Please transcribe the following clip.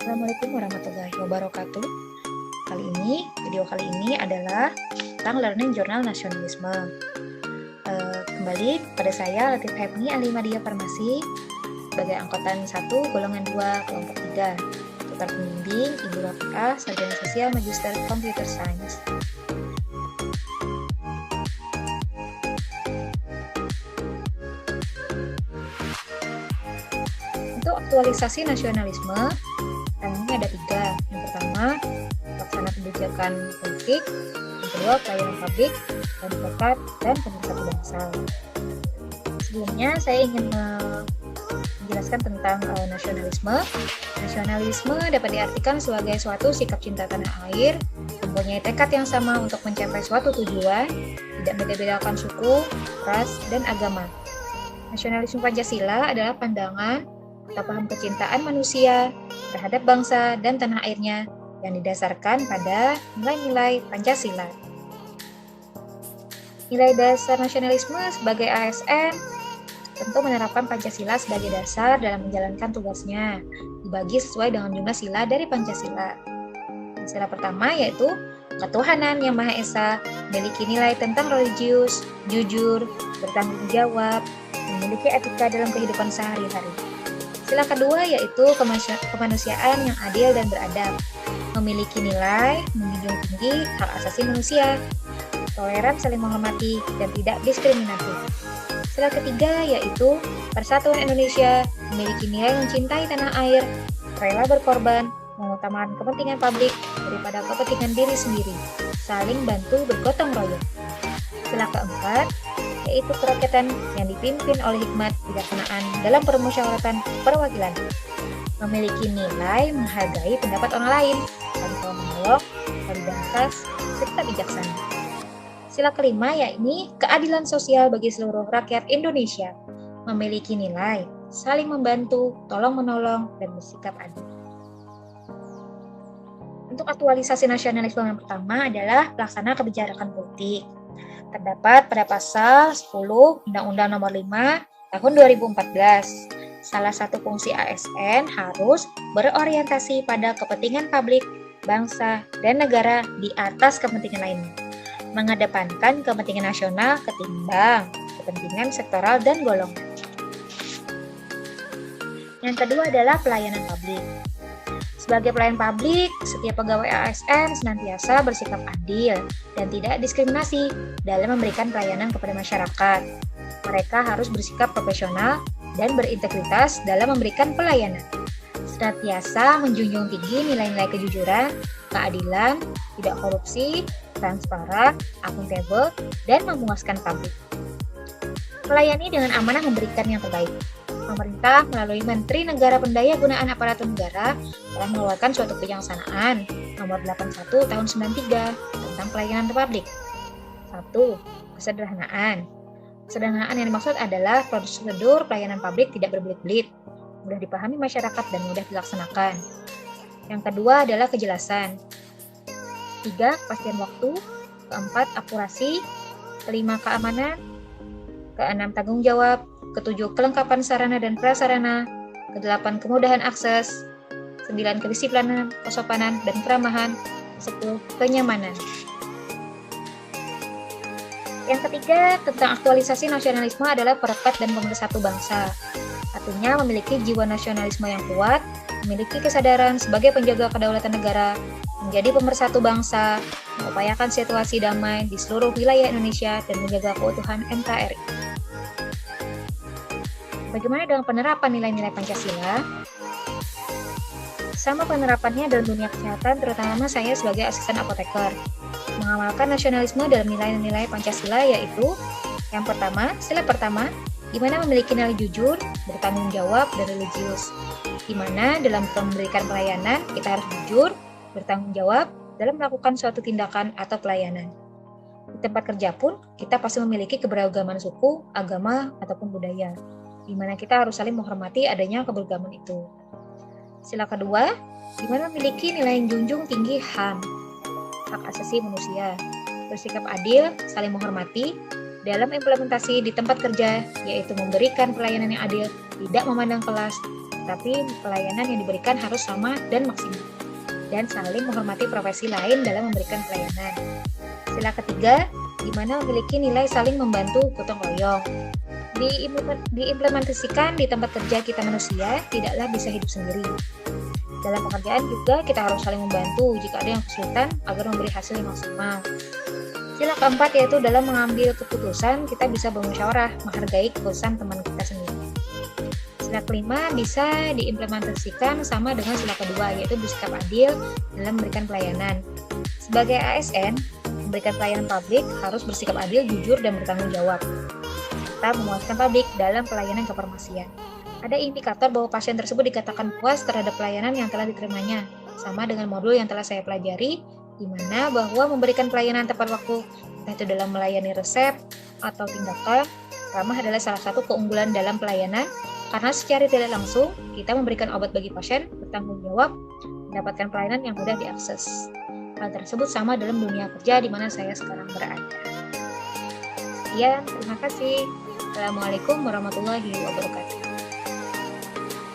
Assalamualaikum warahmatullahi wabarakatuh. Video kali ini adalah tentang Learning Journal Nasionalisme. Kembali pada saya Latif Hebni ahli media farmasi sebagai angkatan 1 golongan 2 kelompok 3. Tutor pembimbing Ibu Rafiqah, sarjana sosial Magister Computer Science. Untuk aktualisasi nasionalisme, tantangannya ada 3. Yang pertama, pelaksana kebijakan politik. Yang kedua, pelayanan publik, dan zakat, dan pemersatu bangsa. Sebelumnya, saya ingin menjelaskan tentang nasionalisme. Nasionalisme dapat diartikan sebagai suatu sikap cinta tanah air, mempunyai tekad yang sama untuk mencapai suatu tujuan, tidak membeda-bedakan suku, ras, dan agama. Nasionalisme Pancasila adalah pandangan atau paham kecintaan manusia terhadap bangsa dan tanah airnya yang didasarkan pada nilai-nilai Pancasila. Nilai dasar nasionalisme sebagai ASN tentu menerapkan Pancasila sebagai dasar dalam menjalankan tugasnya, dibagi sesuai dengan jumlah sila dari Pancasila. Sila pertama yaitu ketuhanan yang Maha Esa, memiliki nilai tentang religius, jujur, bertanggung jawab, memiliki etika dalam kehidupan sehari-hari. Sila kedua yaitu kemanusiaan yang adil dan beradab, memiliki nilai, menjunjung tinggi hak asasi manusia, toleran saling menghormati, dan tidak diskriminatif. Sila ketiga yaitu persatuan Indonesia, memiliki nilai mencintai tanah air, rela berkorban, mengutamakan kepentingan publik daripada kepentingan diri sendiri, saling bantu bergotong royong. Sila keempat yaitu kerakyatan yang dipimpin oleh hikmat kebijaksanaan dalam permusyawaratan perwakilan, memiliki nilai menghargai pendapat orang lain, saling menolong, solidaritas, serta bijaksana. Sila kelima yakni keadilan sosial bagi seluruh rakyat Indonesia, memiliki nilai saling membantu, tolong-menolong, dan bersikap adil. Untuk aktualisasi nasionalisme yang pertama adalah pelaksana kebijakan politik. Terdapat pada pasal 10 Undang-Undang Nomor 5 Tahun 2014. Salah satu fungsi ASN harus berorientasi pada kepentingan publik, bangsa, dan negara di atas kepentingan lainnya, mengedepankan kepentingan nasional ketimbang kepentingan sektoral dan golongan. Yang kedua adalah pelayanan publik. Sebagai pelayan publik, setiap pegawai ASN senantiasa bersikap adil dan tidak diskriminasi dalam memberikan pelayanan kepada masyarakat. Mereka harus bersikap profesional dan berintegritas dalam memberikan pelayanan. Senantiasa menjunjung tinggi nilai-nilai kejujuran, keadilan, tidak korupsi, transparan, akuntabel, dan memuaskan publik. Melayani dengan amanah memberikan yang terbaik. Pemerintah melalui Menteri Negara Pendayagunaan Aparatur Negara telah mengeluarkan suatu kebijaksanaan nomor 81 tahun 93 tentang pelayanan publik. 1. Kesederhanaan. Kesederhanaan yang dimaksud adalah prosedur pelayanan publik tidak berbelit-belit, mudah dipahami masyarakat dan mudah dilaksanakan. Yang kedua adalah kejelasan. 3. Kepastian waktu. 4. Akurasi. 5. Keamanan. 6. Tanggung jawab. 7. Kelengkapan sarana dan prasarana. 8. Kemudahan akses. 9. Kedisiplinan, kesopanan, dan keramahan. 10. Kenyamanan. Yang ketiga, tentang aktualisasi nasionalisme adalah perekat dan pemersatu bangsa. Artinya memiliki jiwa nasionalisme yang kuat, memiliki kesadaran sebagai penjaga kedaulatan negara, menjadi pemersatu bangsa, mengupayakan situasi damai di seluruh wilayah Indonesia, dan menjaga keutuhan NKRI. Bagaimana dengan penerapan nilai-nilai Pancasila? Sama penerapannya dalam dunia kesehatan, terutama saya sebagai asisten apoteker. Mengamalkan nasionalisme dalam nilai-nilai Pancasila yaitu yang pertama, sila pertama, di mana memiliki nilai jujur, bertanggung jawab, dan religius. Di mana dalam memberikan pelayanan, kita harus jujur, bertanggung jawab dalam melakukan suatu tindakan atau pelayanan. Di tempat kerja pun, kita pasti memiliki keberagaman suku, agama, ataupun budaya, di mana kita harus saling menghormati adanya keberagaman itu. Sila kedua, di mana memiliki nilai yang junjung tinggi HAM, hak asasi manusia, bersikap adil, saling menghormati dalam implementasi di tempat kerja, yaitu memberikan pelayanan yang adil, tidak memandang kelas, tapi pelayanan yang diberikan harus sama dan maksimal, dan saling menghormati profesi lain dalam memberikan pelayanan. Sila ketiga, di mana memiliki nilai saling membantu gotong royong. Diimplementasikan di tempat kerja kita manusia, tidaklah bisa hidup sendiri. Dalam pekerjaan juga kita harus saling membantu jika ada yang kesulitan agar memberi hasil yang maksimal. Sila keempat yaitu dalam mengambil keputusan kita bisa bermusyawarah, menghargai keputusan teman kita sendiri. Sila kelima bisa diimplementasikan sama dengan sila kedua, yaitu bersikap adil dalam memberikan pelayanan. Sebagai ASN, memberikan pelayanan publik harus bersikap adil, jujur, dan bertanggung jawab, serta memuaskan publik dalam pelayanan kefarmasian. Ada indikator bahwa pasien tersebut dikatakan puas terhadap pelayanan yang telah diterimanya, sama dengan modul yang telah saya pelajari, di mana bahwa memberikan pelayanan tepat waktu, entah itu dalam melayani resep atau tindakan, ramah adalah salah satu keunggulan dalam pelayanan, karena secara tidak langsung kita memberikan obat bagi pasien, bertanggung jawab, mendapatkan pelayanan yang mudah diakses. Hal tersebut sama dalam dunia kerja di mana saya sekarang berada. Sekian, terima kasih. Assalamualaikum warahmatullahi wabarakatuh.